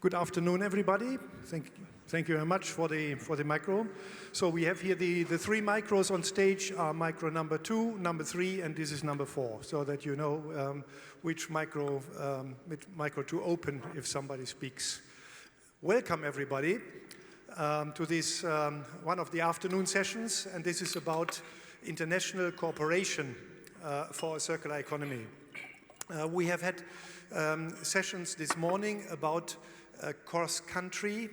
Good afternoon, everybody. Thank you very much for the micro. So we have here the three micros on stage are micro number 2, number 3, and this is number 4, so that you know which micro to open if somebody speaks. Welcome, everybody, to this one of the afternoon sessions, and this is about international cooperation for a circular economy. We have had sessions this morning about cross-country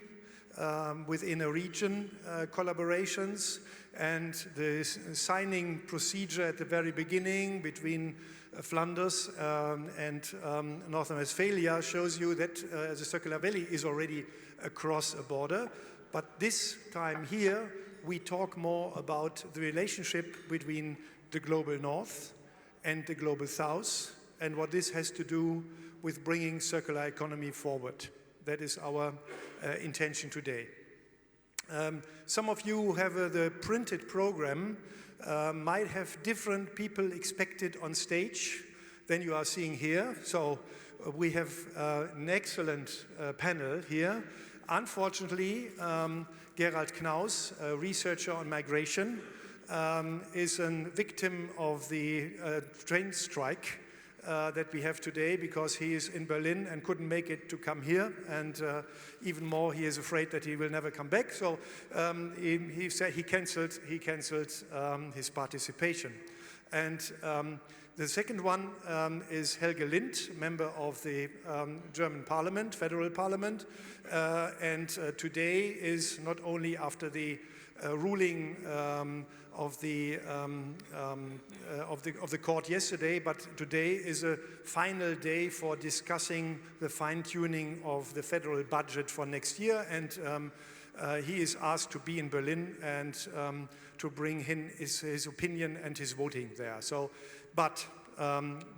within a region collaborations, and the signing procedure at the very beginning between Flanders and North Rhine-Westphalia shows you that the Circular Valley is already across a border. But this time here we talk more about the relationship between the global north and the global south, and what this has to do with bringing circular economy forward. That is our intention today. Some of you who have the printed program might have different people expected on stage than you are seeing here. So we have an excellent panel here. Unfortunately, Gerald Knaus, a researcher on migration, is a victim of the train strike that we have today, because he is in Berlin and couldn't make it to come here, and even more, he is afraid that he will never come back. So he said he cancelled his participation. And the second one is Helge Lind, member of the German Parliament, Federal Parliament, and today is not only after the ruling of the court yesterday, but today is a final day for discussing the fine-tuning of the federal budget for next year, and he is asked to be in Berlin and to bring in his opinion and his voting there. So, but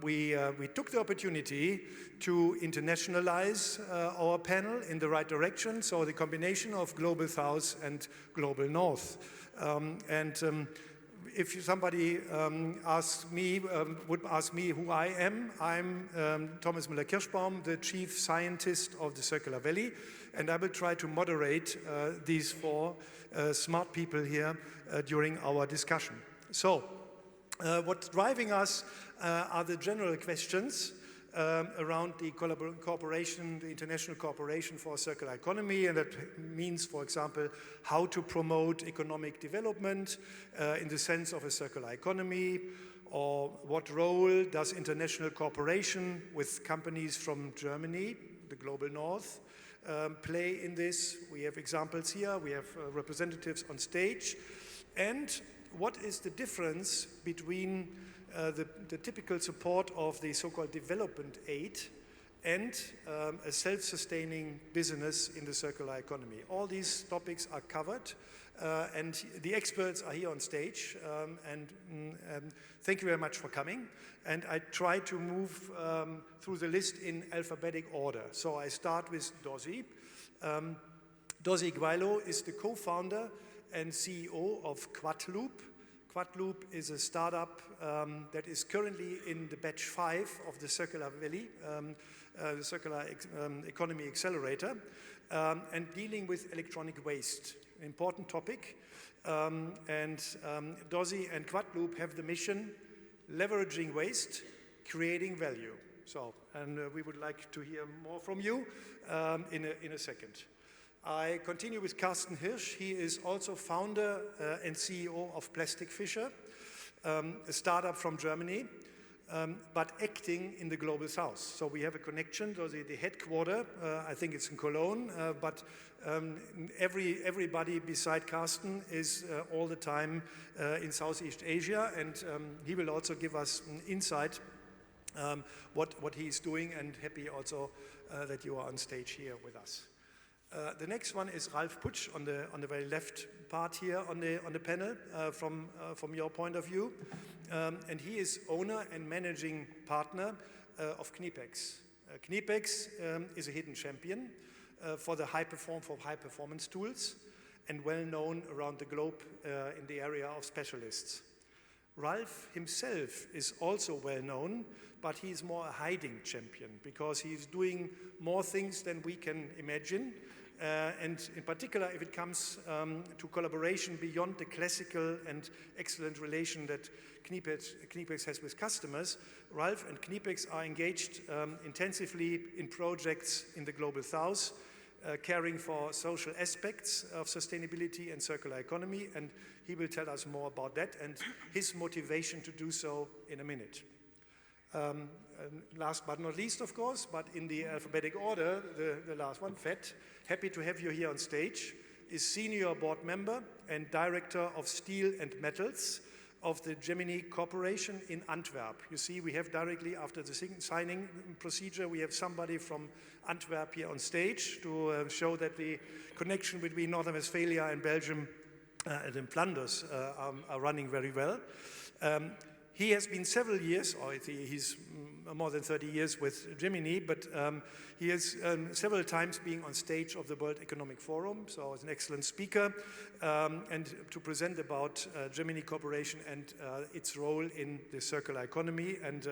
we took the opportunity to internationalize our panel in the right direction, so the combination of Global South and Global North. If somebody would ask me who I am, I'm Thomas Müller-Kirschbaum, the Chief Scientist of the Circular Valley, and I will try to moderate these four smart people here during our discussion. So, what's driving us are the general questions around the cooperation, the international cooperation for a circular economy, and that means, for example, how to promote economic development in the sense of a circular economy, or what role does international cooperation with companies from Germany, the global north, play in this. We have examples here, we have representatives on stage, and what is the difference between the typical support of the so-called development aid and a self-sustaining business in the circular economy. All these topics are covered, and the experts are here on stage, and thank you very much for coming. And I try to move through the list in alphabetic order. So I start with Dosi. Dosi Guailo is the co-founder and CEO of Quadloop. Quadloop is a startup that is currently in the batch 5 of the Circular Valley, the Circular Economy Accelerator, and dealing with electronic waste, an important topic. Dosi and Quadloop have the mission, leveraging waste, creating value. So, and we would like to hear more from you in a second. I continue with Carsten Hirsch. He is also founder and CEO of Plastic Fisher, a startup from Germany, but acting in the global south. So we have a connection. So the headquarter, I think it's in Cologne, but everybody beside Carsten is all the time in Southeast Asia, and he will also give us an insight what he is doing, and happy also that you are on stage here with us. The next one is Ralf Putsch on the very left part here on the panel from your point of view, and he is owner and managing partner of Knipex. Knipex is a hidden champion for high performance tools, and well known around the globe in the area of specialists. Ralph himself is also well known, but he's more a hiding champion because he's doing more things than we can imagine. And in particular, if it comes to collaboration beyond the classical and excellent relation that Knipex has with customers, Ralph and Knipex are engaged intensively in projects in the Global South, caring for social aspects of sustainability and circular economy, and he will tell us more about that and his motivation to do so in a minute. Last but not least, of course, but in the alphabetic order, the last one, Fett, happy to have you here on stage, is Senior Board Member and Director of Steel and Metals of the Gemini Corporation in Antwerp. You see, we have directly after the signing procedure, we have somebody from Antwerp here on stage to show that the connection between Northern Westphalia and Belgium and in Flanders are running very well. He has been several years, or he's more than 30 years with Gemini, but he has several times being on stage of the World Economic Forum, so he's an excellent speaker, and to present about Gemini Corporation and its role in the circular economy. And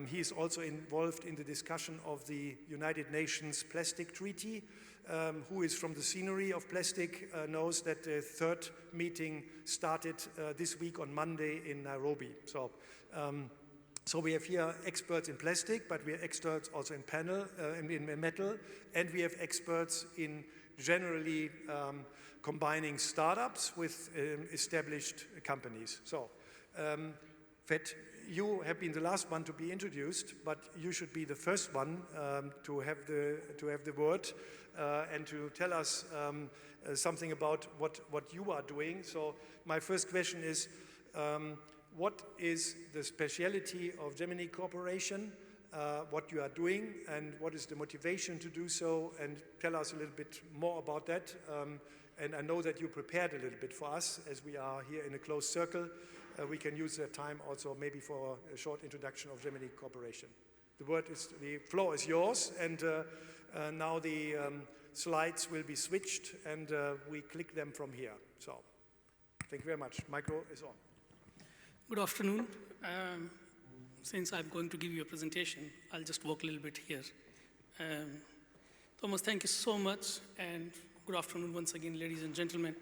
he is also involved in the discussion of the United Nations Plastic Treaty. Who is from the scenery of plastic knows that the third meeting started this week on Monday in Nairobi. So we have here experts in plastic, but we have experts also in in metal, and we have experts in generally combining startups with established companies. So, Fett, you have been the last one to be introduced, but you should be the first one to have the word and to tell us something about what you are doing. So my first question is, what is the speciality of Gemini Corporation, what you are doing, and what is the motivation to do so, and tell us a little bit more about that. And I know that you prepared a little bit for us, as we are here in a closed circle. We can use that time also maybe for a short introduction of Gemini Corporation. The floor is yours, and now the slides will be switched, and we click them from here. So, thank you very much. Micro is on. Good afternoon. Since I'm going to give you a presentation, I'll just walk a little bit here. Thomas, thank you so much, and good afternoon once again, ladies and gentlemen.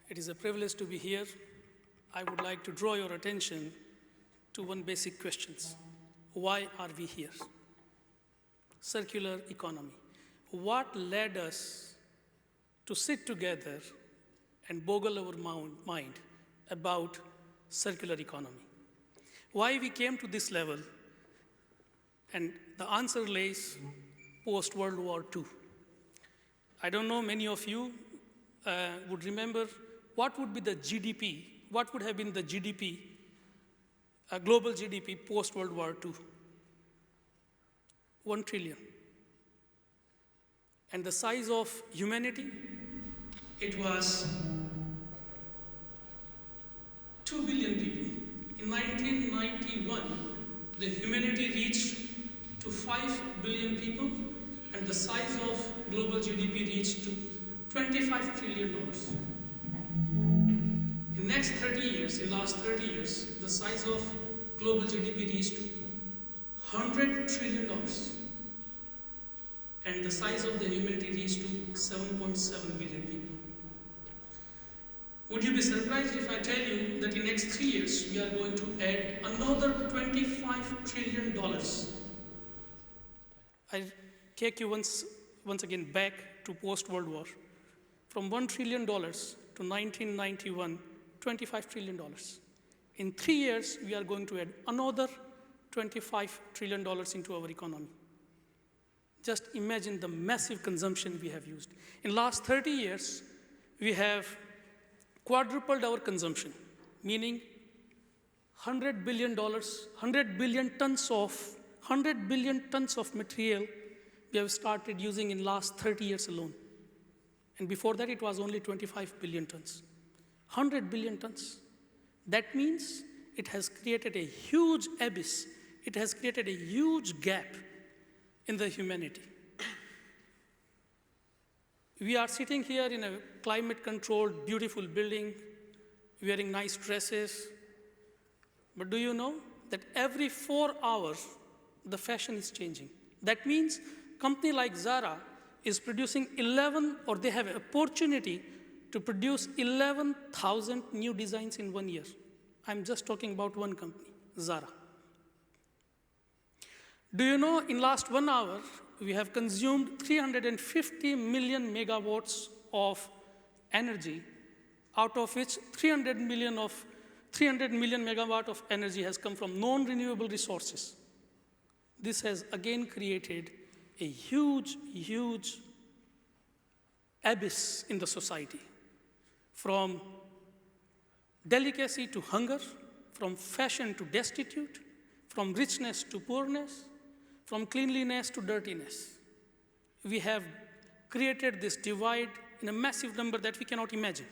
It is a privilege to be here. I would like to draw your attention to one basic question. Why are we here? Circular economy. What led us to sit together and boggle our mind about circular economy? Why we came to this level? And the answer lays post-World War II. I don't know, many of you would remember what would be the GDP, what would have been the GDP, global GDP post-World War II? 1 trillion. And the size of humanity, it was 2 billion people. In 1991, the humanity reached to 5 billion people, and the size of global GDP reached to $25 trillion. In next 30 years, in last 30 years, the size of global GDP reached to $100 trillion. And the size of the humanity reached to 7.7 billion people. Would you be surprised if I tell you that in next 3 years, we are going to add another $25 trillion? I take you once again back to post-World War. From $1 trillion to 1991, $25 trillion. In 3 years, we are going to add another $25 trillion into our economy. Just imagine the massive consumption we have used. In last 30 years, we have quadrupled our consumption, meaning $100 billion, 100 billion tons of material we have started using in last 30 years alone. And before that, it was only 25 billion tons. 100 billion tons. That means it has created a huge abyss. It has created a huge gap in the humanity. We are sitting here in a climate-controlled, beautiful building, wearing nice dresses, But do you know that every 4 hours, the fashion is changing? That means company like Zara is producing 11, or they have an opportunity to produce 11,000 new designs in 1 year. I'm just talking about one company, Zara. Do you know in last 1 hour, we have consumed 350 million megawatts of energy, out of which 300 million megawatt of energy has come from non-renewable resources. This has again created a huge, huge abyss in the society, from delicacy to hunger, from fashion to destitute, from richness to poorness, from cleanliness to dirtiness. We have created this divide in a massive number that we cannot imagine.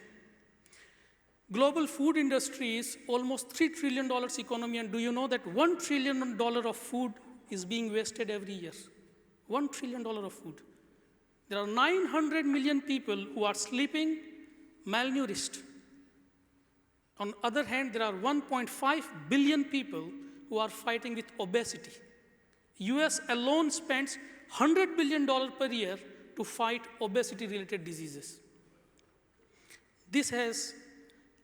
Global food industry is almost $3 trillion economy, and do you know that $1 trillion of food is being wasted every year? $1 trillion of food. There are 900 million people who are sleeping malnourished. On the other hand, there are 1.5 billion people who are fighting with obesity. US alone spends $100 billion per year to fight obesity-related diseases. This has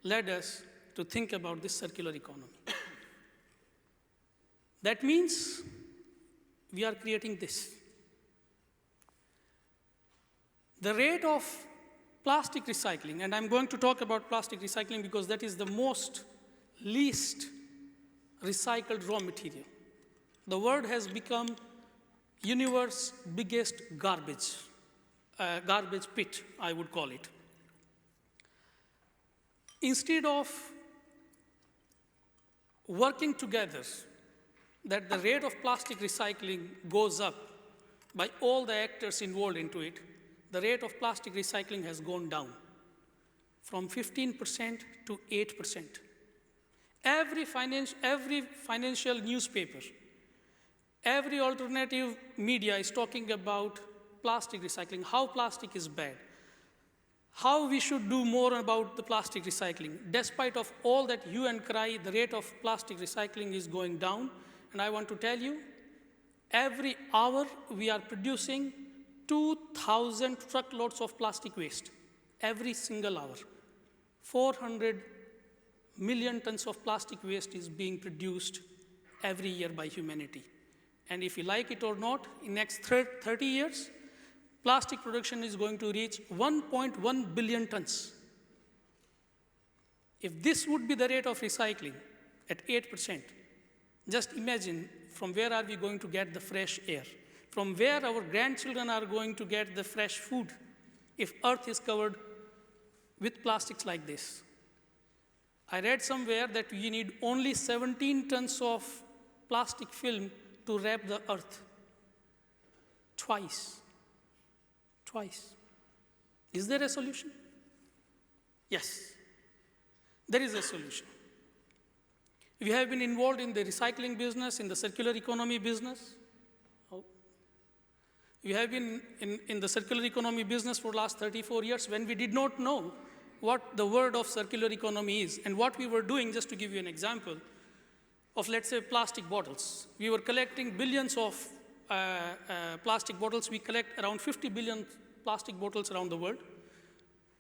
led us to think about this circular economy. That means we are creating this. The rate of plastic recycling, and I'm going to talk about plastic recycling because that is the least recycled raw material. The world has become universe's biggest garbage pit, I would call it. Instead of working together that the rate of plastic recycling goes up by all the actors involved into it, the rate of plastic recycling has gone down from 15% to 8%. Every financial newspaper, every alternative media is talking about plastic recycling, how plastic is bad, how we should do more about the plastic recycling. Despite of all that hue and cry, the rate of plastic recycling is going down. And I want to tell you, every hour we are producing 2,000 truckloads of plastic waste. Every single hour. 400 million tons of plastic waste is being produced every year by humanity. And if you like it or not, in next 30 years, plastic production is going to reach 1.1 billion tons. If this would be the rate of recycling at 8%, just imagine from where are we going to get the fresh air? From where our grandchildren are going to get the fresh food if Earth is covered with plastics like this? I read somewhere that you need only 17 tons of plastic film to wrap the Earth. Twice. Is there a solution? Yes, there is a solution. We have been involved in the recycling business, in the circular economy business. We have been in the circular economy business for the last 34 years when we did not know what the word of circular economy is. And what we were doing, just to give you an example, of let's say plastic bottles. We were collecting billions of plastic bottles. We collect around 50 billion plastic bottles around the world.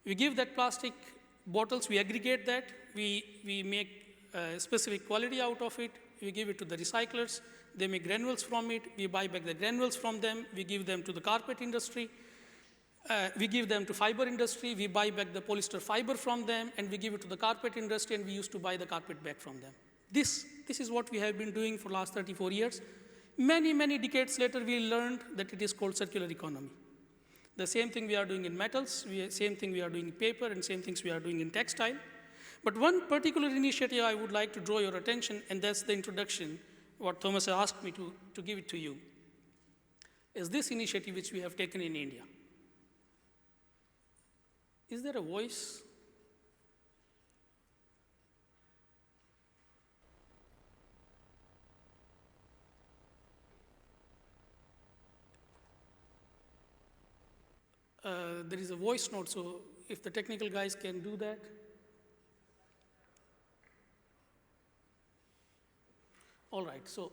We give that plastic bottles, we aggregate that, we make specific quality out of it, we give it to the recyclers, they make granules from it, we buy back the granules from them, we give them to the carpet industry, we give them to fiber industry, we buy back the polyester fiber from them, and we give it to the carpet industry, and we used to buy the carpet back from them. This is what we have been doing for the last 34 years. Many decades later, we learned that it is called circular economy. The same thing we are doing in metals, same thing we are doing in paper, and same things we are doing in textile. But one particular initiative I would like to draw your attention, and that's the introduction, what Thomas asked me to give it to you, is this initiative which we have taken in India. Is there a voice? There is a voice note, so if the technical guys can do that. All right, so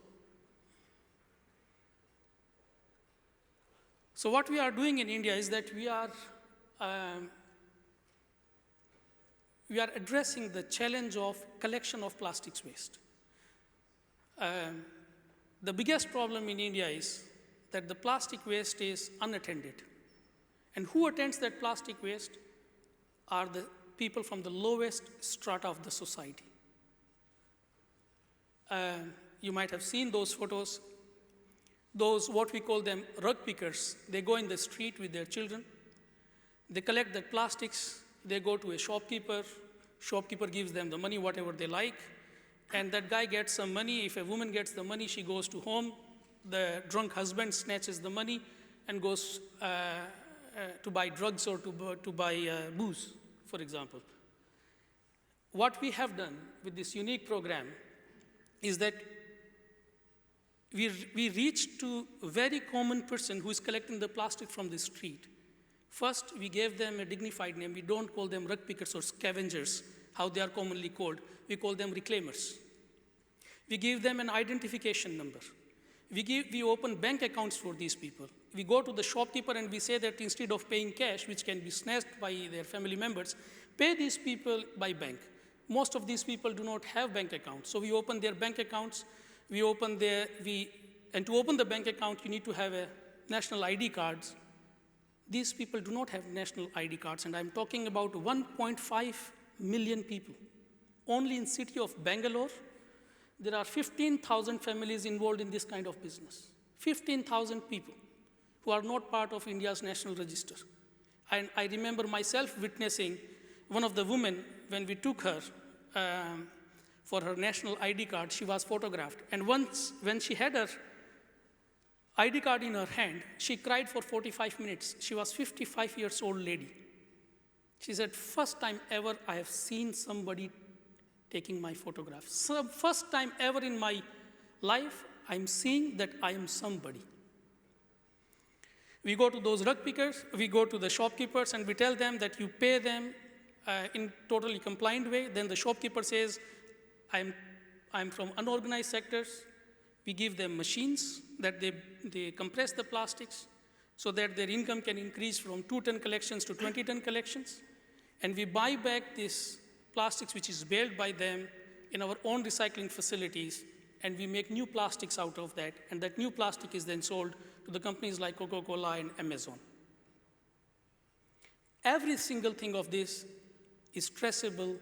what we are doing in India is that we are addressing the challenge of collection of plastics waste. The biggest problem in India is that the plastic waste is unattended. And who attends that plastic waste are the people from the lowest strata of the society. You might have seen those photos. Those, what we call them, rug pickers, they go in the street with their children. They collect the plastics. They go to a shopkeeper. Shopkeeper gives them the money, whatever they like. And that guy gets some money. If a woman gets the money, she goes to home. The drunk husband snatches the money and goes to buy drugs or to buy booze, for example. What we have done with this unique program is that we reached to a very common person who is collecting the plastic from the street. First, we gave them a dignified name. We don't call them rug pickers or scavengers, how they are commonly called. We call them reclaimers. We give them an identification number. We open bank accounts for these people. We go to the shopkeeper and we say that instead of paying cash, which can be snatched by their family members, pay these people by bank. Most of these people do not have bank accounts, so we open their bank accounts. And to open the bank account, you need to have a national ID cards. These people do not have national ID cards, and I'm talking about 1.5 million people. Only in city of Bangalore, there are 15,000 families involved in this kind of business. 15,000 people who are not part of India's national register. And I remember myself witnessing one of the women, when we took her for her national ID card, she was photographed. And once, when she had her ID card in her hand, she cried for 45 minutes. She was 55 years old lady. She said, first time ever I have seen somebody taking my photograph. So first time ever in my life, I'm seeing that I am somebody. We go to those rug pickers, we go to the shopkeepers, and we tell them that you pay them in totally compliant way. Then the shopkeeper says, I'm from unorganized sectors. We give them machines that they compress the plastics so that their income can increase from 2-ton collections to 20-ton collections. And we buy back this plastics which is baled by them in our own recycling facilities, and we make new plastics out of that, and that new plastic is then sold to the companies like Coca-Cola and Amazon. Every single thing of this is traceable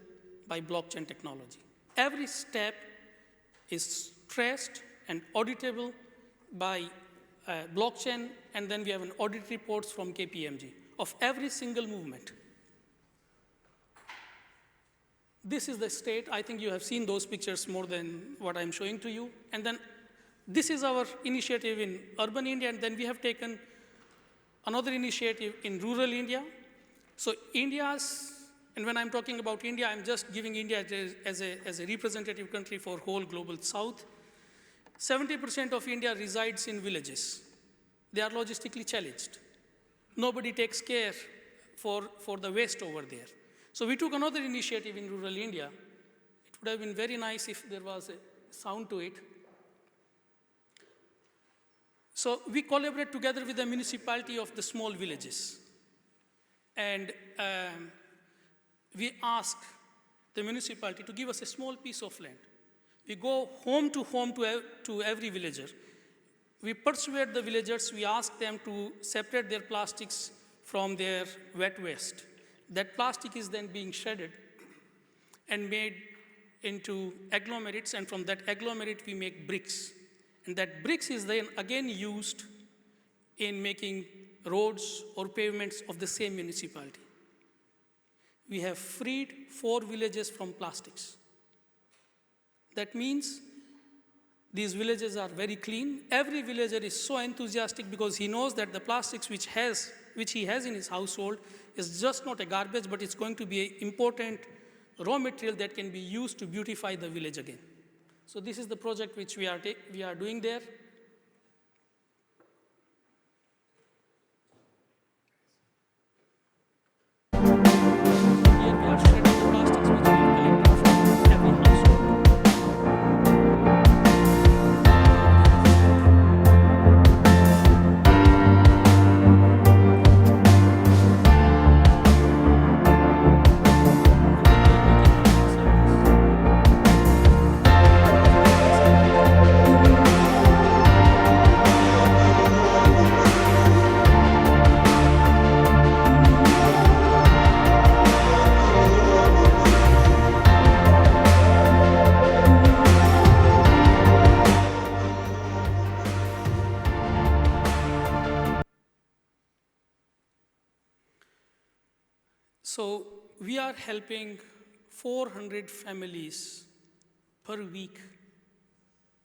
by blockchain technology. Every step is traced and auditable by blockchain, and then we have an audit reports from KPMG of every single movement. This is the state. I think you have seen those pictures more than what I'm showing to you. And then this is our initiative in urban India, and then we have taken another initiative in rural India. So and when I'm talking about India, I'm just giving India as a representative country for whole global south. 70% of India resides in villages. They are logistically challenged. Nobody takes care for the waste over there. So we took another initiative in rural India. It would have been very nice if there was a sound to it. So we collaborate together with the municipality of the small villages. And we ask the municipality to give us a small piece of land. We go home to every villager. We persuade the villagers, we ask them to separate their plastics from their wet waste. That plastic is then being shredded and made into agglomerates, and from that agglomerate we make bricks. And that bricks is then again used in making roads or pavements of the same municipality. We have freed 4 villages from plastics. That means these villages are very clean. Every villager is so enthusiastic because he knows that the plastics which he has in his household is just not a garbage, but it's going to be an important raw material that can be used to beautify the village again. So this is the project which we are doing there. Here we are shredding the plastics which we have collected from every household. So we are helping 400 families per week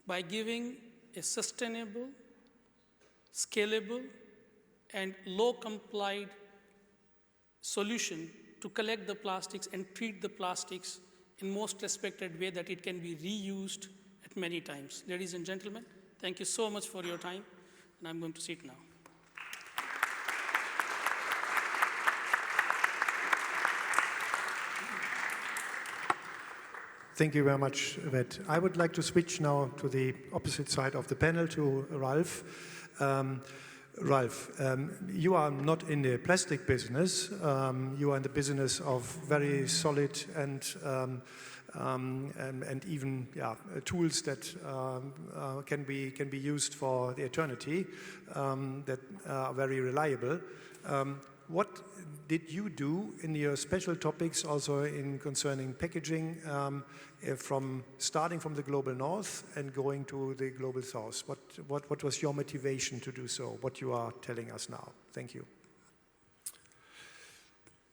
by giving a sustainable, scalable, and low complied solution to collect the plastics and treat the plastics in most respected way that it can be reused at many times. Ladies and gentlemen, thank you so much for your time, and I'm going to sit now. Thank you very much, Vet. I would like to switch now to the opposite side of the panel, to Ralph. Ralph, you are not in the plastic business. You are in the business of very solid and even tools that can be used for the eternity, that are very reliable. What did you do in your special topics, also in concerning packaging, from starting from the global north and going to the global south? What was your motivation to do so? What you are telling us now? Thank you.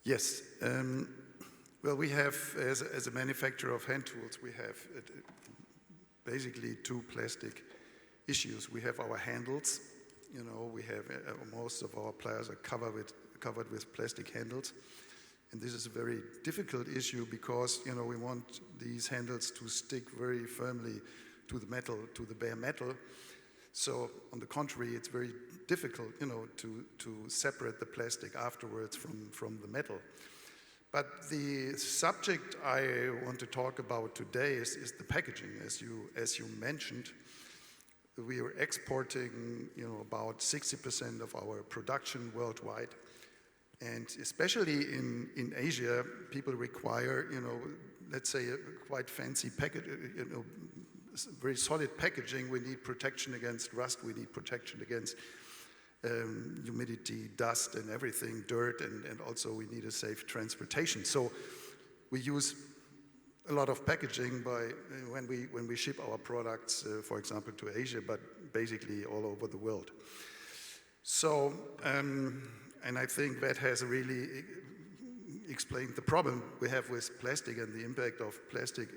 Yes. Well, we have, as a manufacturer of hand tools, we have basically two plastic issues. We have our handles. You know, we have most of our pliers are covered with plastic handles. And this is a very difficult issue because, you know, we want these handles to stick very firmly to the metal, to the bare metal. So on the contrary, it's very difficult, you know, to separate the plastic afterwards from the metal. But the subject I want to talk about today is the packaging. As you mentioned, we are exporting, you know, about 60% of our production worldwide. And especially in Asia, people require, you know, let's say a quite fancy package, you know, very solid packaging. We need protection against rust. We need protection against humidity, dust, and everything, dirt, and also we need a safe transportation. So we use a lot of packaging when we ship our products, for example, to Asia, but basically all over the world. So. And I think that has really explained the problem we have with plastic and the impact of plastic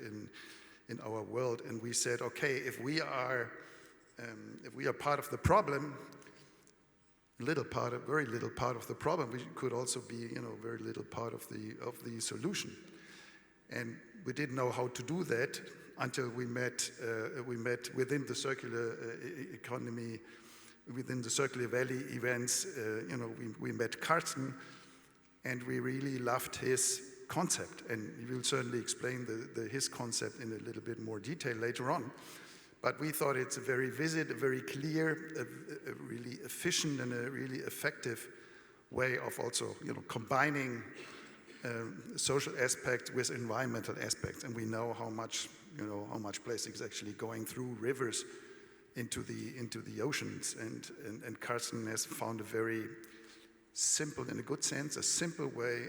in our world. And we said, okay, if we are part of the problem, very little part of the problem, we could also be, you know, very little part of the solution. And we didn't know how to do that until we met within the circular economy. Within the Circular Valley events, you know, we met Carsten, and we really loved his concept. And he will certainly explain his concept in a little bit more detail later on. But we thought it's a very vivid, a very clear, a really efficient, and a really effective way of also, you know, combining social aspects with environmental aspects. And we know how much plastic is actually going through rivers into the oceans, and Carsten has found a very simple, in a good sense, a simple way,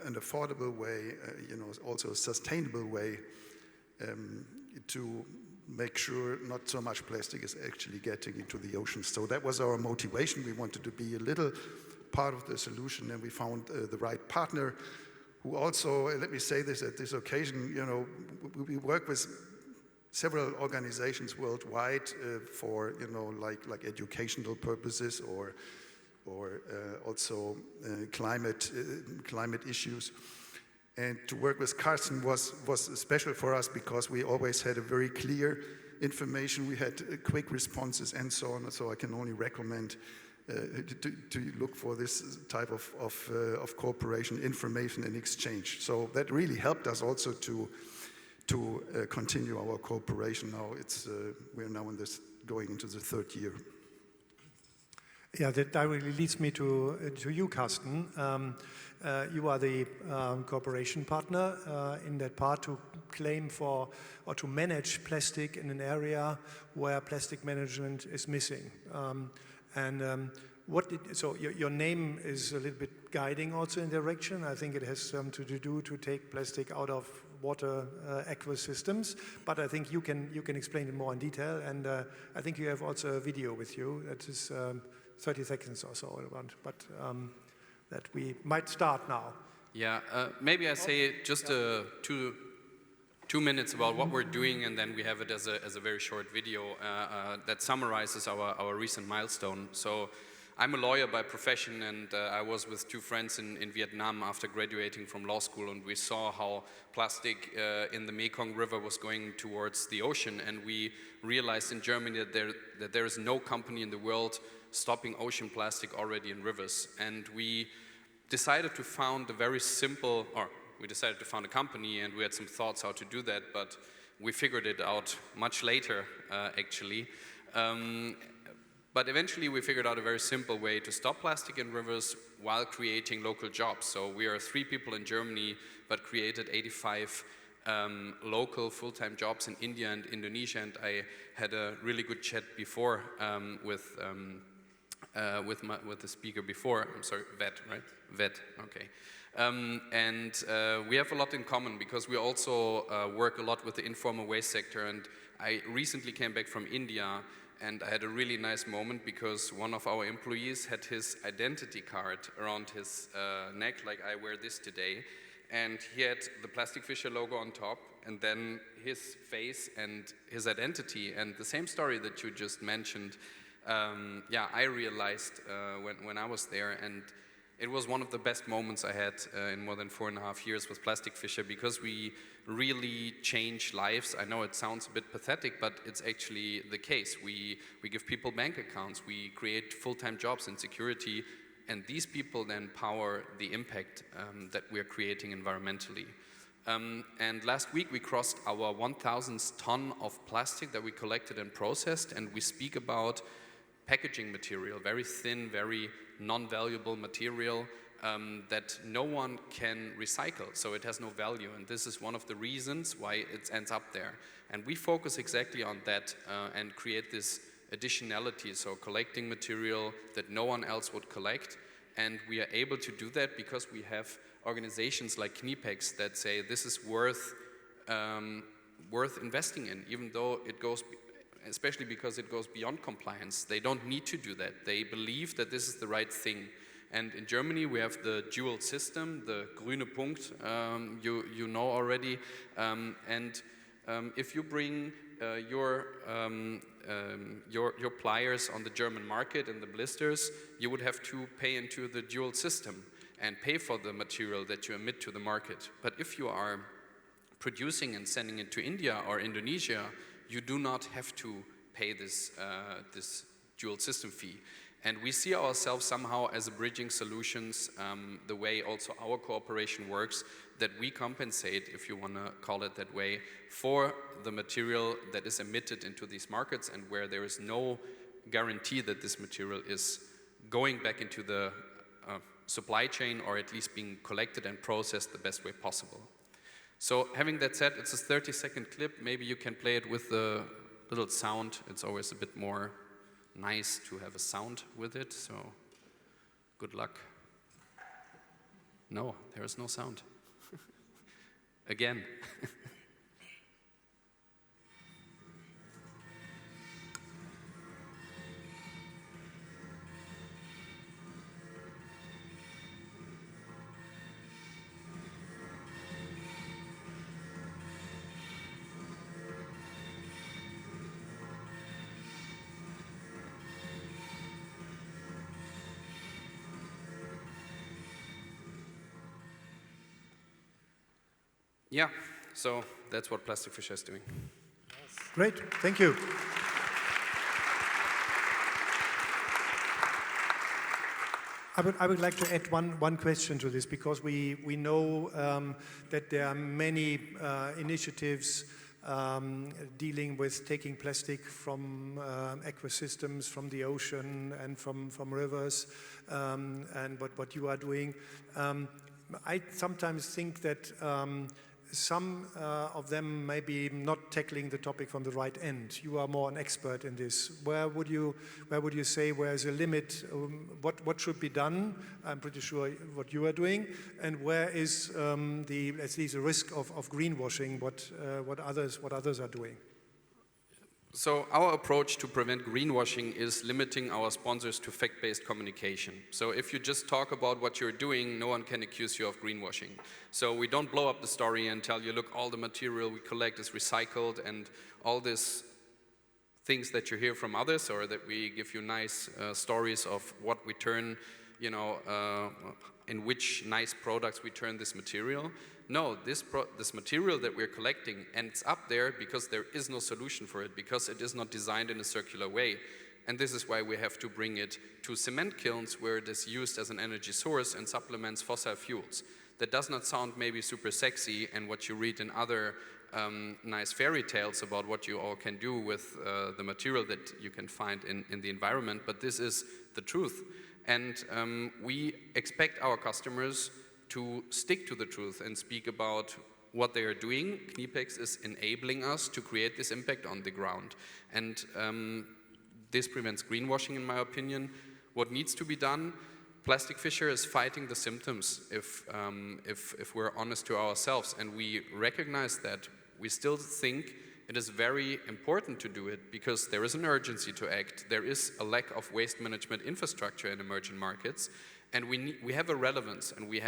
an affordable way, you know, also a sustainable way to make sure not so much plastic is actually getting into the oceans. So that was our motivation. We wanted to be a little part of the solution, and we found the right partner who also, let me say this at this occasion, you know, we work with several organizations worldwide for, you know, like educational purposes or also climate issues. And to work with Carsten was special for us because we always had a very clear information. We had quick responses and so on. So I can only recommend to look for this type of cooperation, information, and exchange. So that really helped us also to continue our cooperation. Now we're now going into the third year. Yeah, that directly leads me to you, Carsten. You are the cooperation partner in that part to claim for or to manage plastic in an area where plastic management is missing. So your name is a little bit guiding also in direction. I think it has to do to take plastic out of water ecosystems, but I think you can explain it more in detail. And I think you have also a video with you that is 30 seconds or so around, but that we might start now. Yeah, maybe I say just 2 minutes about what we're doing, and then we have it as a very short video that summarizes our recent milestone. So I'm a lawyer by profession, and I was with 2 friends in Vietnam after graduating from law school, and we saw how plastic in the Mekong River was going towards the ocean, and we realized in Germany that there is no company in the world stopping ocean plastic already in rivers. And we decided to found a very simple, or we decided to found a company, and we had some thoughts how to do that, but we figured it out much later, actually. But eventually we figured out a very simple way to stop plastic in rivers while creating local jobs. So we are 3 people in Germany, but created 85 local full-time jobs in India and Indonesia. And I had a really good chat before with the speaker before. I'm sorry, Vet, right? Vet, okay. And we have a lot in common because we also work a lot with the informal waste sector. And I recently came back from India, and I had a really nice moment because one of our employees had his identity card around his neck, like I wear this today. And he had the Plastic Fisher logo on top, and then his face and his identity. And the same story that you just mentioned, yeah, I realized when I was there, and it was one of the best moments I had in more than 4.5 years with Plastic Fisher, because we really change lives. I know it sounds a bit pathetic, but it's actually the case. We give people bank accounts, we create full-time jobs in security, and these people then power the impact that we're creating environmentally. And last week we crossed our 1,000th ton of plastic that we collected and processed, and we speak about packaging material, very thin, very non-valuable material that no one can recycle, so it has no value, and this is one of the reasons why it ends up there. And we focus exactly on that and create this additionality, so collecting material that no one else would collect, and we are able to do that because we have organizations like Kniepex that say this is worth investing in, even though it goes, especially because it goes beyond compliance. They don't need to do that. They believe that this is the right thing. And in Germany we have the dual system, the grüne Punkt, you know already. If you bring your pliers on the German market and the blisters, you would have to pay into the dual system and pay for the material that you emit to the market. But if you are producing and sending it to India or Indonesia, you do not have to pay this dual system fee. And we see ourselves somehow as a bridging solutions, the way also our cooperation works, that we compensate, if you want to call it that way, for the material that is emitted into these markets, and where there is no guarantee that this material is going back into the supply chain, or at least being collected and processed the best way possible. So having that said, it's a 30-second clip. Maybe you can play it with the little sound. It's always a bit more nice to have a sound with it, so good luck. No, there is no sound. Again. Yeah, so that's what Plastic Fisher is doing. Great, thank you. I would like to add one question to this, because we know that there are many initiatives dealing with taking plastic from ecosystems, from the ocean and from rivers, and what you are doing. I sometimes think that some of them may be not tackling the topic from the right end. You are more an expert in this. Where would you say, where is the limit? What should be done? I'm pretty sure what you are doing. And where is at least the risk of greenwashing? What others are doing? So our approach to prevent greenwashing is limiting our sponsors to fact-based communication. So if you just talk about what you're doing, no one can accuse you of greenwashing. So we don't blow up the story and tell you, look, all the material we collect is recycled and all these things that you hear from others, or that we give you nice stories of what we turn, in which nice products we turn this material. No, this material that we're collecting ends up there because there is no solution for it, because it is not designed in a circular way. And this is why we have to bring it to cement kilns where it is used as an energy source and supplements fossil fuels. That does not sound maybe super sexy and what you read in other nice fairy tales about what you all can do with the material that you can find in the environment, but this is the truth. And we expect our customers to stick to the truth and speak about what they are doing. Knipex is enabling us to create this impact on the ground. And this prevents greenwashing, in my opinion. What needs to be done? Plastic Fisher is fighting the symptoms if we're honest to ourselves. And we recognize that. We still think it is very important to do it because there is an urgency to act. There is a lack of waste management infrastructure in emerging markets. And we have a relevance, and we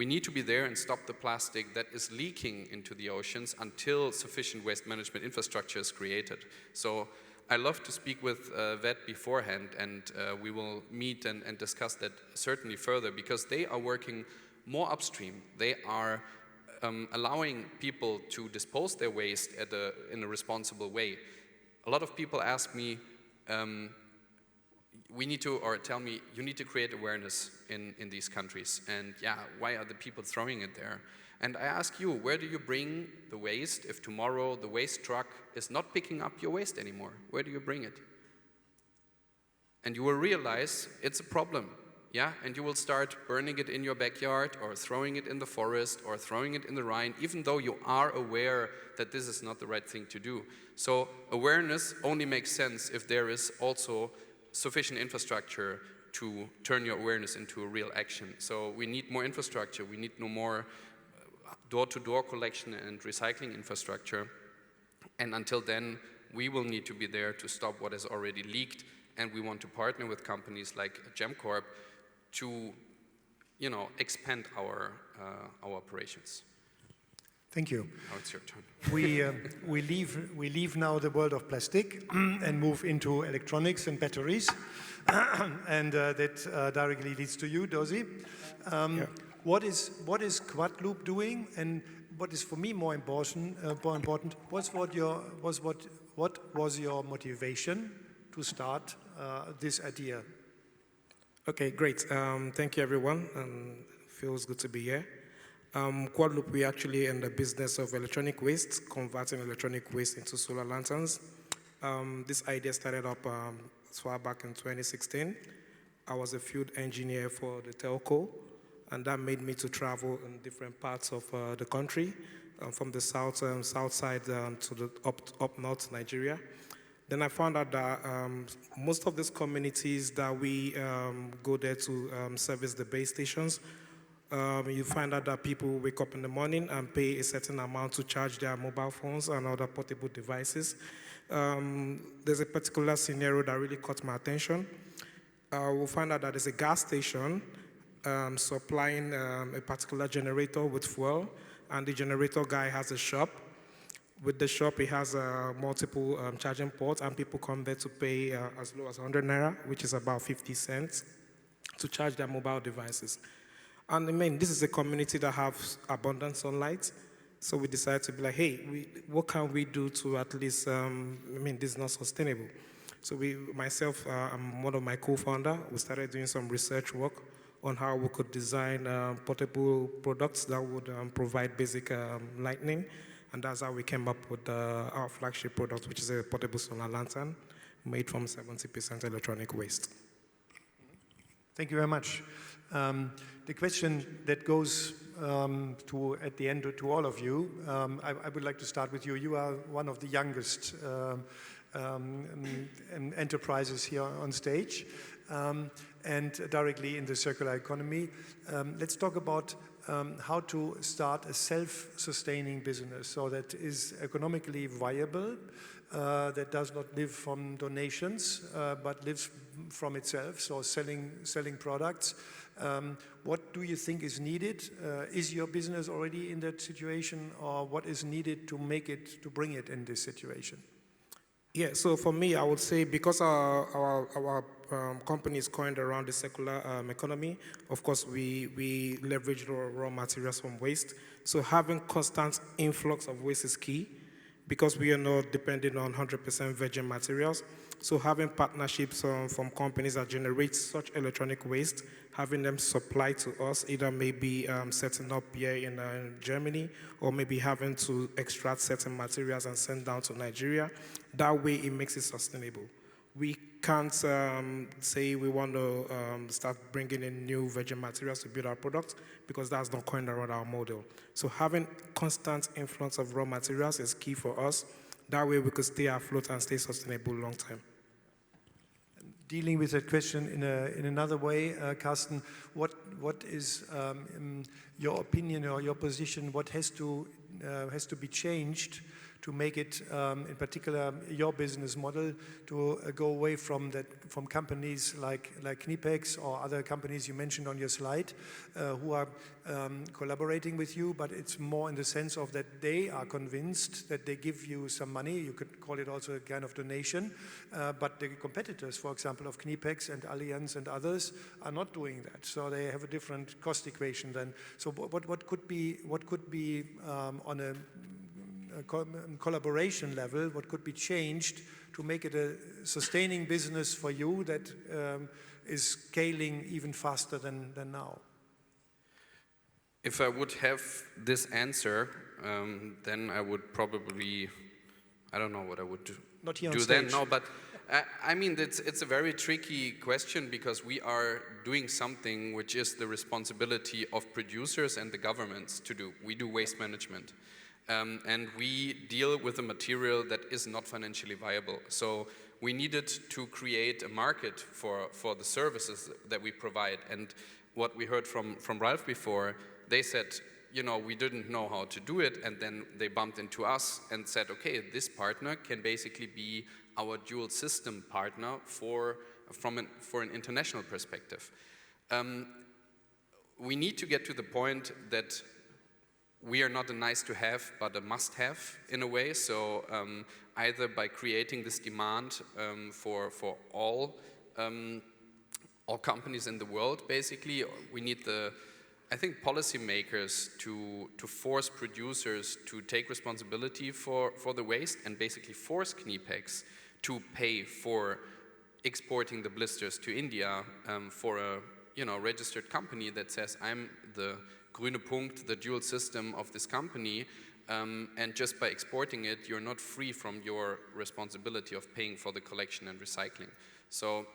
need to be there and stop the plastic that is leaking into the oceans until sufficient waste management infrastructure is created. So I love to speak with VET beforehand, and we will meet and discuss that certainly further, because they are working more upstream. They are allowing people to dispose their waste in a responsible way. A lot of people ask me, tell me, you need to create awareness in these countries. And yeah, why are the people throwing it there? And I ask you, where do you bring the waste if tomorrow the waste truck is not picking up your waste anymore? Where do you bring it? And you will realize it's a problem, yeah? And you will start burning it in your backyard, or throwing it in the forest, or throwing it in the Rhine, even though you are aware that this is not the right thing to do. So awareness only makes sense if there is also sufficient infrastructure to turn your awareness into a real action. So we need more infrastructure. We need no more door-to-door collection and recycling infrastructure. And until then, we will need to be there to stop what has already leaked. And we want to partner with companies like GemCorp to, expand our operations. Thank you. Now it's your turn. We leave now the world of plastic and move into electronics and batteries, and that directly leads to you, Dozy. Yeah. What is Quadloop doing, and what is for me more important? What was your motivation to start this idea? Okay, great. Thank you, everyone. Feels good to be here. Quadloop, we actually in the business of electronic waste, converting electronic waste into solar lanterns. This idea started up as far back in 2016. I was a field engineer for the telco, and that made me to travel in different parts of the country, from the south side to the up north Nigeria. Then I found out that most of these communities that we go there to service the base stations, you find out that people wake up in the morning and pay a certain amount to charge their mobile phones and other portable devices. There's a particular scenario that really caught my attention. We'll find out that there's a gas station supplying a particular generator with fuel, and the generator guy has a shop. With the shop, he has multiple charging ports, and people come there to pay as low as 100 naira, which is about 50 cents, to charge their mobile devices. And I mean, this is a community that have abundant sunlight, so we decided to be like, hey, what can we do to at least, this is not sustainable. So myself, I'm one of my co-founder, we started doing some research work on how we could design portable products that would provide basic lighting. And that's how we came up with our flagship product, which is a portable solar lantern made from 70% electronic waste. Thank you very much. The question that goes at the end to all of you, I would like to start with you. You are one of the youngest enterprises here on stage, and directly in the circular economy. Let's talk about how to start a self-sustaining business so that is economically viable, that does not live from donations, but lives from itself, so selling products. What do you think is needed? Is your business already in that situation, or what is needed to bring it in this situation? Yeah, so for me, I would say because our company is coined around the circular economy, of course, we leverage raw materials from waste. So having constant influx of waste is key because we are not depending on 100% virgin materials. So having partnerships from companies that generate such electronic waste, having them supply to us, either maybe setting up here in Germany, or maybe having to extract certain materials and send down to Nigeria. That way it makes it sustainable. We can't say we want to start bringing in new virgin materials to build our products because that's not coined around our model. So having constant influx of raw materials is key for us. That way we could stay afloat and stay sustainable long time. Dealing with that question in another way, Carsten, what is your opinion or your position? What has to be changed to make it, in particular, your business model to go away from companies like Knipex or other companies you mentioned on your slide, who are collaborating with you, but it's more in the sense of that they are convinced that they give you some money. You could call it also a kind of donation, but the competitors, for example, of Knipex and Allianz and others, are not doing that. So they have a different cost equation then. So what could be on a collaboration level, what could be changed to make it a sustaining business for you that is scaling even faster than now? If I would have this answer, then I would probably, I don't know what I would do. Not here on do stage. then. No, but I mean, it's a very tricky question because we are doing something which is the responsibility of producers and the governments to do. We do waste management. And we deal with a material that is not financially viable. So we needed to create a market for the services that we provide. And what we heard from Ralph before, they said, you know, we didn't know how to do it, and then they bumped into us and said, okay, this partner can basically be our dual system partner for an international perspective. We need to get to the point that we are not a nice to have, but a must have in a way. So either by creating this demand for all companies in the world, basically, we need I think policymakers to force producers to take responsibility for the waste and basically force Knipex to pay for exporting the blisters to India for a registered company that says I'm the grüne Punkt, the dual system of this company, and just by exporting it, you're not free from your responsibility of paying for the collection and recycling. So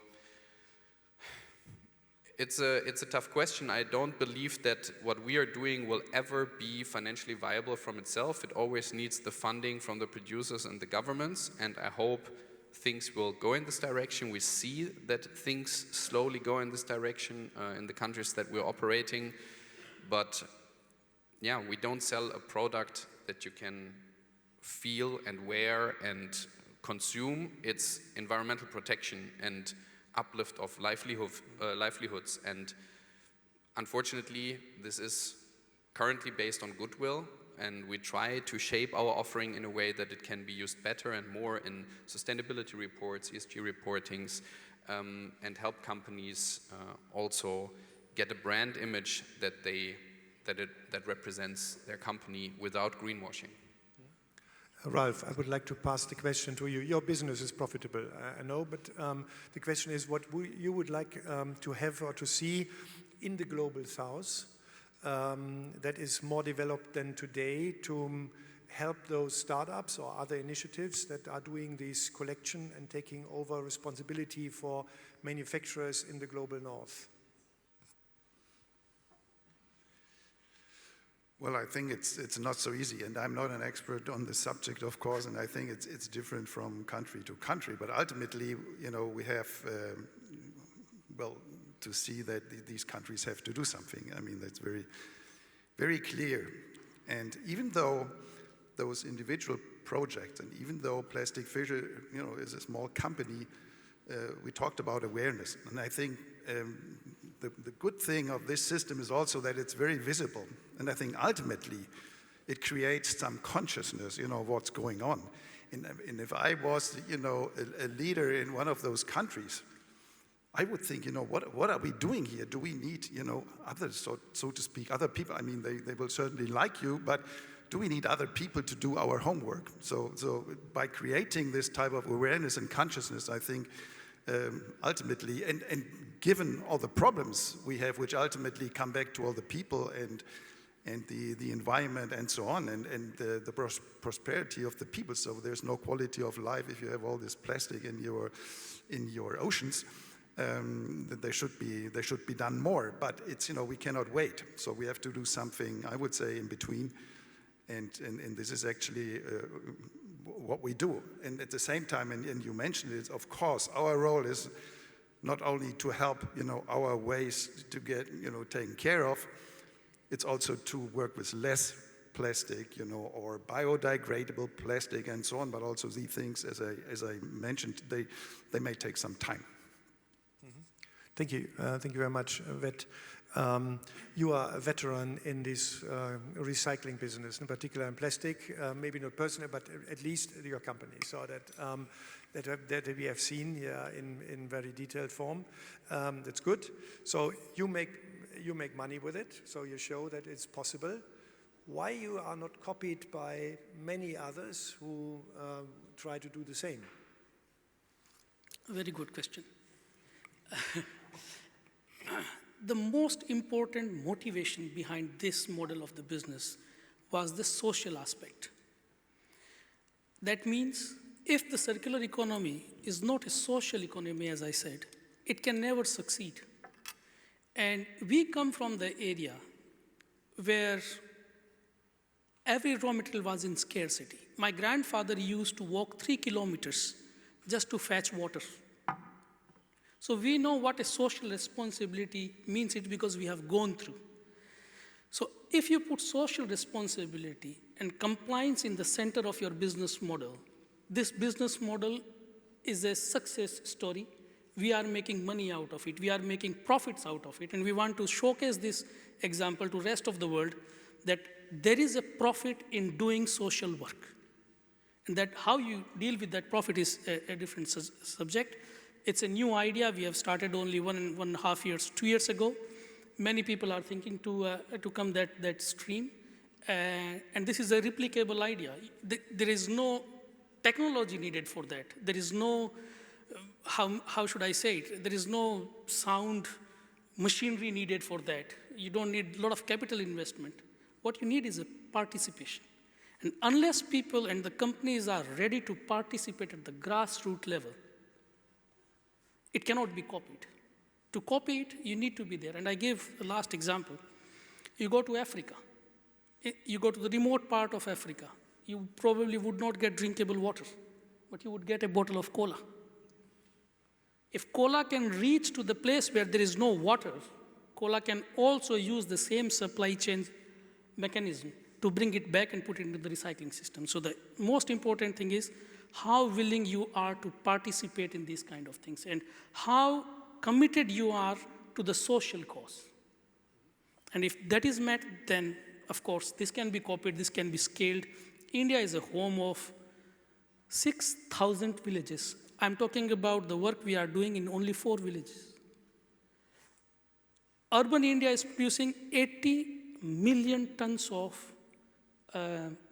it's a tough question. I don't believe that what we are doing will ever be financially viable from itself. It always needs the funding from the producers and the governments, and I hope things will go in this direction. We see that things slowly go in this direction in the countries that we're operating. But yeah, we don't sell a product that you can feel and wear and consume. It's environmental protection and uplift of livelihoods. And unfortunately, this is currently based on goodwill, and we try to shape our offering in a way that it can be used better and more in sustainability reports, ESG reportings, and help companies also get a brand image that represents their company without greenwashing. Ralph, I would like to pass the question to you. Your business is profitable, I know, but the question is what you would like to have or to see in the global south that is more developed than today to help those startups or other initiatives that are doing this collection and taking over responsibility for manufacturers in the global north. Well, I think it's not so easy, and I'm not an expert on this subject, of course, and I think it's different from country to country. But ultimately, you know, we have well to see that these countries have to do something. I mean, that's very, very clear. And even though those individual projects, and even though Plastic Fisher, you know, is a small company, we talked about awareness, and I think. The good thing of this system is also that it's very visible. And I think ultimately it creates some consciousness, you know, of what's going on. And if I was, you know, a leader in one of those countries, I would think, you know, what are we doing here? Do we need, you know, others, so to speak, other people? I mean, they will certainly like you, but do we need other people to do our homework? So by creating this type of awareness and consciousness, I think ultimately, and given all the problems we have, which ultimately come back to all the people and the environment and so on, and the prosperity of the people. So there's no quality of life if you have all this plastic in your oceans. There should be done more, but it's, you know, we cannot wait. So we have to do something, I would say, in between, and this is actually what we do. And at the same time, and you mentioned it, of course, our role is not only to help, you know, our waste to get, you know, taken care of, it's also to work with less plastic, you know, or biodegradable plastic and so on, but also these things, as I mentioned, they may take some time. Thank you. Thank you very much, Vet. You are a veteran in this recycling business, in particular in plastic, maybe not personally, but at least your company, so that we have seen here in very detailed form. That's good. So you make money with it, so you show that it's possible. Why you are not copied by many others who try to do the same? Very good question. The most important motivation behind this model of the business was the social aspect. That means if the circular economy is not a social economy, as I said, it can never succeed. And we come from the area where every raw material was in scarcity. My grandfather used to walk 3 kilometers just to fetch water. So we know what a social responsibility means, it because we have gone through. So if you put social responsibility and compliance in the center of your business model, this business model is a success story. We are making money out of it. We are making profits out of it. And we want to showcase this example to the rest of the world that there is a profit in doing social work. And that how you deal with that profit is a different subject. It's a new idea. We have started only 1.5 years, 2 years ago. Many people are thinking to come that stream. And this is a replicable idea. There is no technology needed for that. There is no, how should I say it? There is no sound machinery needed for that. You don't need a lot of capital investment. What you need is a participation. And unless people and the companies are ready to participate at the grassroots level, it cannot be copied. To copy it, you need to be there. And I gave the last example. You go to Africa. You go to the remote part of Africa. You probably would not get drinkable water, but you would get a bottle of cola. If cola can reach to the place where there is no water, cola can also use the same supply chain mechanism to bring it back and put it into the recycling system. So the most important thing is how willing you are to participate in these kind of things and how committed you are to the social cause. And if that is met, then of course this can be copied, this can be scaled. India is a home of 6,000 villages. I'm talking about the work we are doing in only 4 villages. Urban India is producing 80 million tons of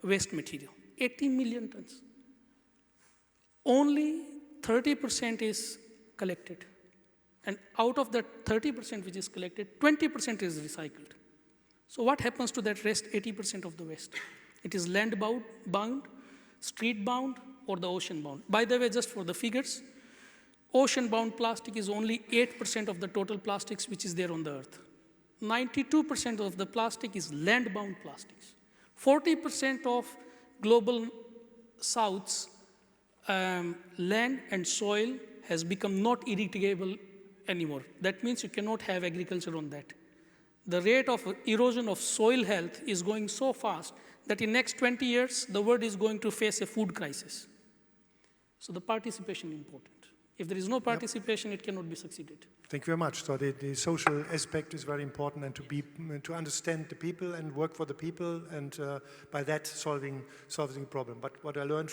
waste material. 80 million tons. Only 30% is collected. And out of that 30% which is collected, 20% is recycled. So what happens to that rest 80% of the waste? It is land-bound, street-bound, or the ocean-bound. By the way, just for the figures, ocean-bound plastic is only 8% of the total plastics which is there on the earth. 92% of the plastic is land-bound plastics. 40% of global South's land and soil has become not irrigable anymore. That means you cannot have agriculture on that. The rate of erosion of soil health is going so fast that in next 20 years, the world is going to face a food crisis. So the participation is important. If there is no participation, it cannot be succeeded. Thank you very much. So the social aspect is very important, and to understand the people and work for the people, and by that solving the problem. But what I learned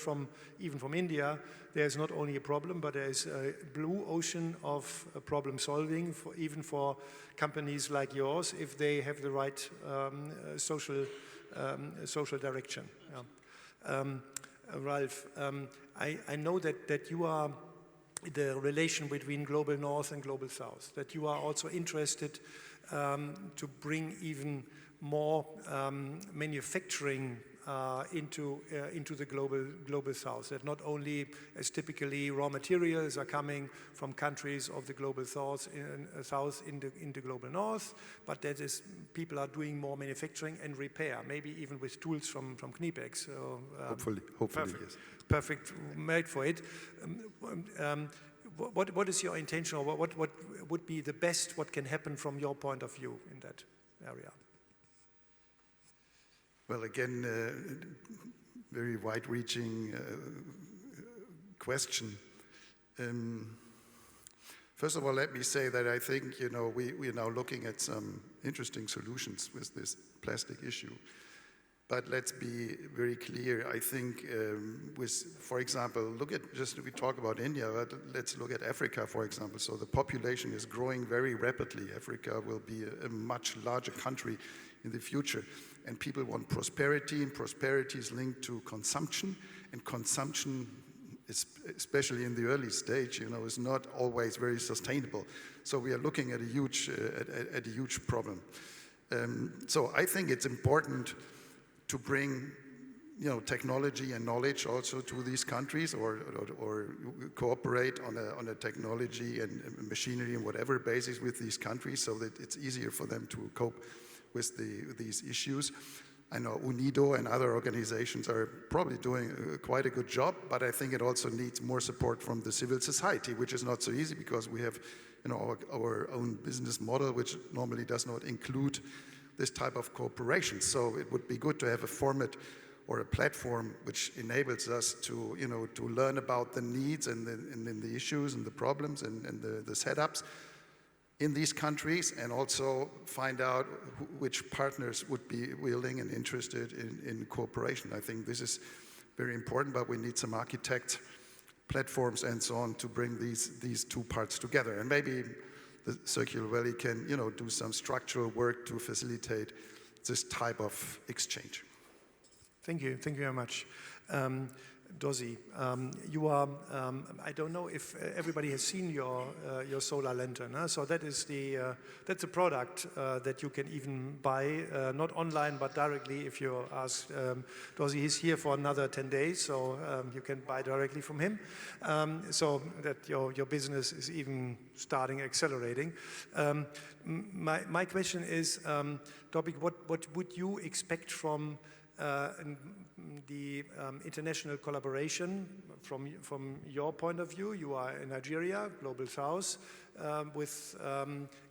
even from India, there is not only a problem, but there is a blue ocean of problem solving, even for companies like yours, if they have the right social direction. Yeah. Ralph, I know that you are the relation between Global North and Global South, that you are also interested to bring even more manufacturing into the global South, that not only as typically raw materials are coming from countries of the global South in the global North, but that is people are doing more manufacturing and repair, maybe even with tools from Kniepex. So, hopefully, perfect, yes. perfect, made for it. What is your intention, or what would be the best what can happen from your point of view in that area? Well, again, very wide-reaching question. First of all, let me say that I think, we are now looking at some interesting solutions with this plastic issue. But let's be very clear. I think for example, we talk about India, but let's look at Africa, for example. So the population is growing very rapidly. Africa will be a much larger country in the future. And people want prosperity, and prosperity is linked to consumption. And consumption, especially in the early stage, is not always very sustainable. So we are looking at a huge problem. So I think it's important to bring technology and knowledge also to these countries, or cooperate on a technology and machinery and whatever basis with these countries, so that it's easier for them to cope with these issues. I know UNIDO and other organizations are probably doing quite a good job, but I think it also needs more support from the civil society, which is not so easy because we have our own business model, which normally does not include this type of cooperation. So it would be good to have a format or a platform which enables us to learn about the needs and the issues and the problems and the setups in these countries, and also find out which partners would be willing and interested in cooperation. I think this is very important, but we need some architect platforms and so on to bring these two parts together. And maybe the Circular Valley can do some structural work to facilitate this type of exchange. Thank you very much. Dozy, you are, I don't know if everybody has seen your solar lantern. Huh? So that's a product that you can even buy, not online, but directly if you ask Dozy. He's here for another 10 days, so you can buy directly from him. So that your business is even starting accelerating. My question is, topic, what would you expect from the international collaboration from your point of view? You are in Nigeria, Global South, with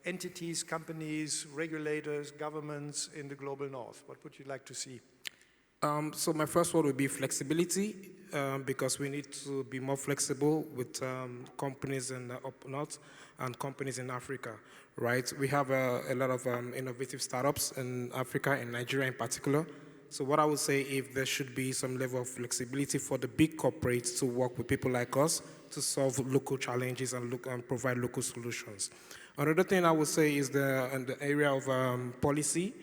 entities, companies, regulators, governments in the Global North. What would you like to see? So my first one would be flexibility, because we need to be more flexible with companies in the up north and companies in Africa, right? We have a lot of innovative startups in Africa, in Nigeria in particular. So what I would say, if there should be some level of flexibility for the big corporates to work with people like us to solve local challenges and provide local solutions. Another thing I would say is in the area of policy,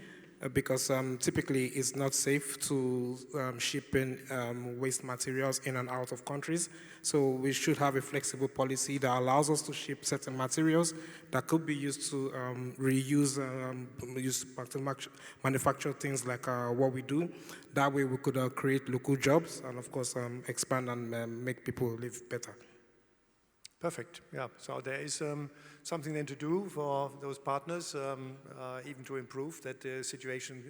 because typically it's not safe to ship in waste materials in and out of countries. So we should have a flexible policy that allows us to ship certain materials that could be used to reuse, to manufacture things like what we do. That way we could create local jobs and of course expand and make people live better. Perfect. Yeah. So there is something then to do for those partners, even to improve that the situation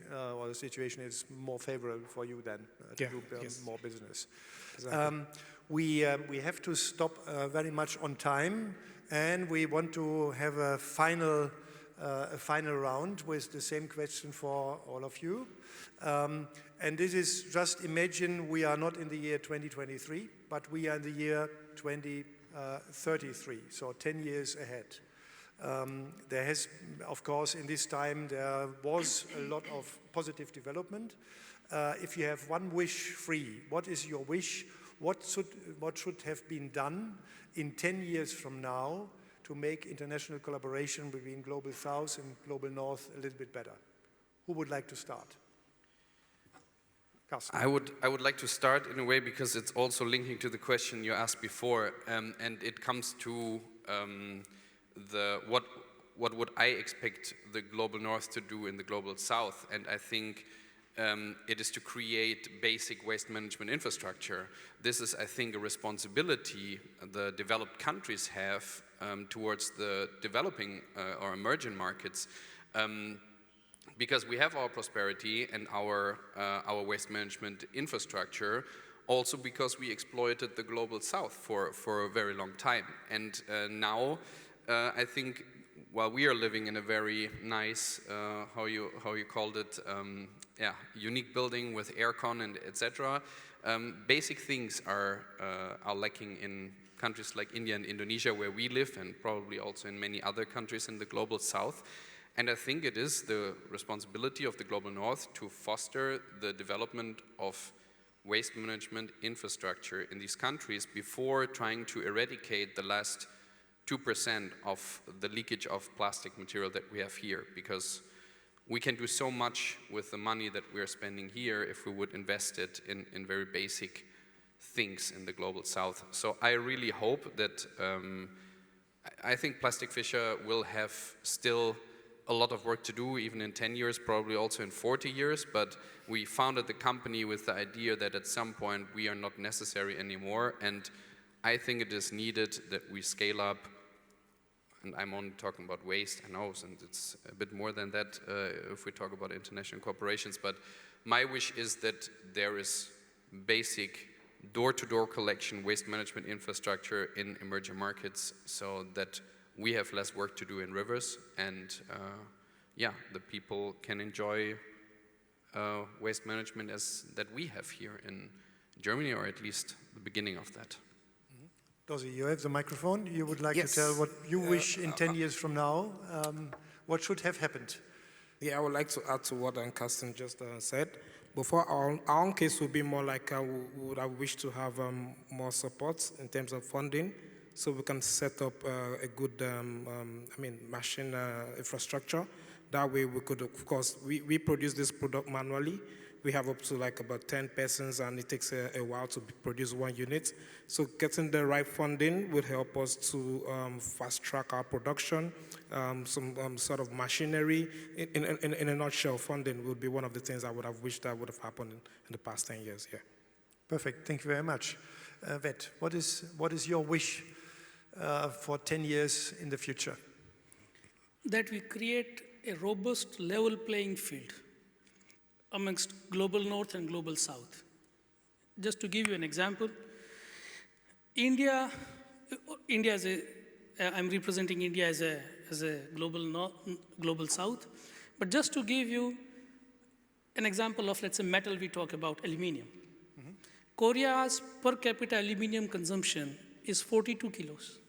is more favorable for you then to do more business. Exactly. We have to stop very much on time, and we want to have a final round with the same question for all of you. And this is just imagine we are not in the year 2023, but we are in the year 2033, so 10 years ahead. There has, of course, in this time, there was a lot of positive development. If you have one wish free, what is your wish? What should have been done in 10 years from now to make international collaboration between Global South and Global North a little bit better? Who would like to start? Carsten. I would like to start in a way because it's also linking to the question you asked before, and it comes to what would I expect the Global North to do in the Global South, and I think it is to create basic waste management infrastructure. This is, I think, a responsibility the developed countries have towards the developing or emerging markets. Because we have our prosperity and our waste management infrastructure, also because we exploited the Global South for a very long time. And now, I think, while we are living in a very nice, how you called it, unique building with aircon and etc., basic things are lacking in countries like India and Indonesia, where we live, and probably also in many other countries in the Global South. And I think it is the responsibility of the Global North to foster the development of waste management infrastructure in these countries before trying to eradicate the last 2% of the leakage of plastic material that we have here. Because we can do so much with the money that we are spending here if we would invest it in very basic things in the Global South. So I really hope that, I think Plastic Fisher will have still a lot of work to do, even in 10 years, probably also in 40 years, but we founded the company with the idea that at some point we are not necessary anymore, and I think it is needed that we scale up, and I'm only talking about waste, I know, and it's a bit more than that if we talk about international corporations, but my wish is that there is basic door-to-door collection waste management infrastructure in emerging markets so that we have less work to do in rivers, and the people can enjoy waste management as that we have here in Germany, or at least the beginning of that. Dozy, you have the microphone. You would like Yes. to tell what you wish in 10 years from now, what should have happened? Yeah, I would like to add to what Carsten just said. But for our own case, would be more like we would have wished to have more support in terms of funding, so we can set up a good, machine infrastructure. That way we could, of course, we produce this product manually. We have up to like about 10 persons, and it takes a while to produce one unit. So getting the right funding would help us to fast track our production. Some sort of machinery. In a nutshell, funding would be one of the things I would have wished that would have happened in the past 10 years. Yeah. Perfect. Thank you very much. Vet, what is your wish for 10 years in the future? That we create a robust level playing field amongst Global North and Global South. Just to give you an example, India I'm representing India as a Global South, but just to give you an example of, let's say, metal, we talk about aluminium. Mm-hmm. Korea's per capita aluminium consumption is 42 kilos.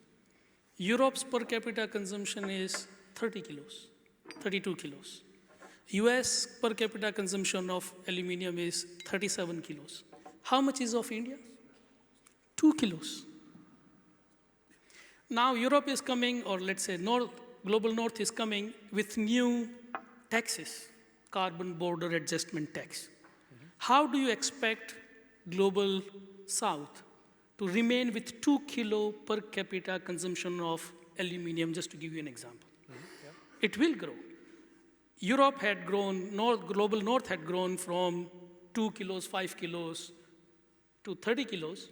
Europe's per capita consumption is 32 kilos. US per capita consumption of aluminium is 37 kilos. How much is of India? 2 kilos. Now Europe is coming, or let's say Global North is coming with new taxes, carbon border adjustment tax. Mm-hmm. How do you expect Global South to remain with 2 kilo per capita consumption of aluminium, just to give you an example? Mm-hmm. Yeah. It will grow. Europe had grown, Global North had grown from 2 kilos, 5 kilos to 30 kilos.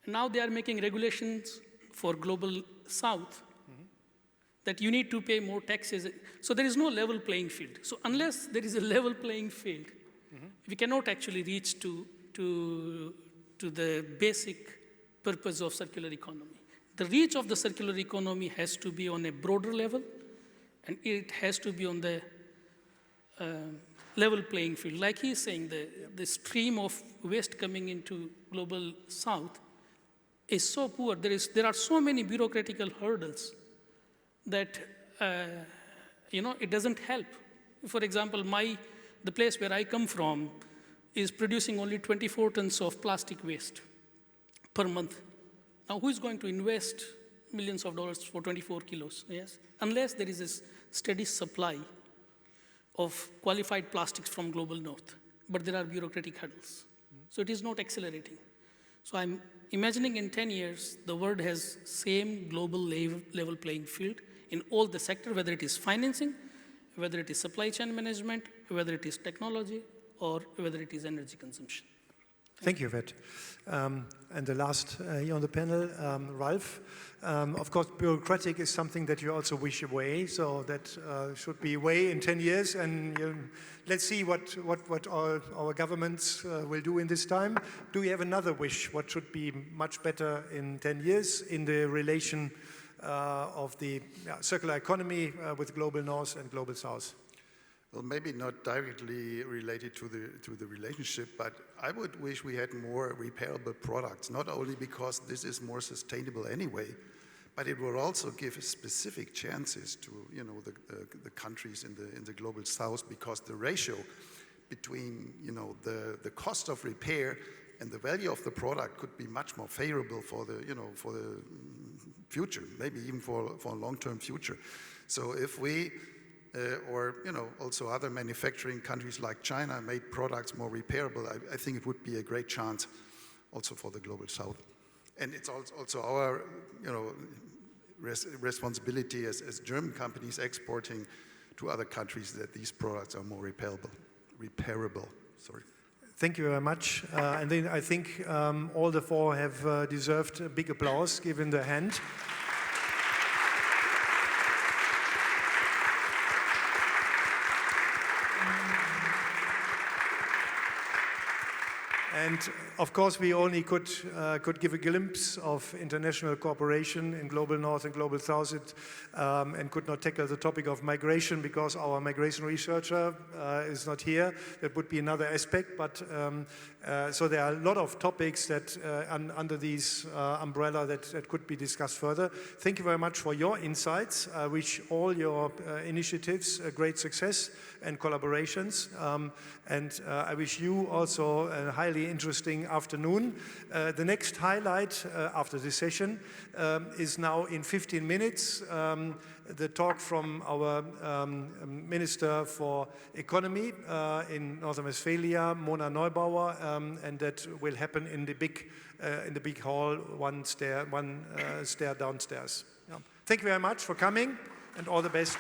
And now they are making regulations for global south, that you need to pay more taxes. So there is no level playing field. So unless there is a level playing field, we cannot actually reach to the basic purpose of circular economy. The reach of the circular economy has to be on a broader level, and it has to be on the level playing field. Like he's saying, the stream of waste coming into global south is so poor. There are so many bureaucratical hurdles that it doesn't help. For example, the place where I come from is producing only 24 tons of plastic waste per month. Now, who is going to invest millions of dollars for 24 kilos? Yes, unless there is a steady supply of qualified plastics from global north, but there are bureaucratic hurdles. So it is not accelerating. So I'm imagining in 10 years, the world has same global level playing field in all the sector, whether it is financing, whether it is supply chain management, whether it is technology, or whether it is energy consumption. Thank you, Vet. And the last here on the panel, Ralph. Of course, bureaucratic is something that you also wish away, so that should be away in 10 years. And let's see what our governments will do in this time. Do you have another wish? What should be much better in 10 years in the relation of the circular economy with global north and global south? Well, maybe not directly related to the relationship, but I would wish we had more repairable products, not only because this is more sustainable anyway, but it will also give specific chances to the countries in the global south, because the ratio between the cost of repair and the value of the product could be much more favorable for the future, maybe even for a long-term future. So if we or also other manufacturing countries like China made products more repairable, I think it would be a great chance also for the global south. And it's also our responsibility as German companies exporting to other countries that these products are more repairable. Sorry. Thank you very much. And then I think all the four have deserved a big applause given the hand. And of course, we only could give a glimpse of international cooperation in global north and global south, and could not tackle the topic of migration because our migration researcher is not here. That would be another aspect. But so there are a lot of topics that under this umbrella that could be discussed further. Thank you very much for your insights. I wish all your initiatives great success and collaborations. And I wish you also a highly interesting afternoon. The next highlight after this session is now in 15 minutes. The talk from our Minister for Economy in Northern Westphalia, Mona Neubauer, and that will happen in the big hall, one stair downstairs. Yeah. Thank you very much for coming, and all the best.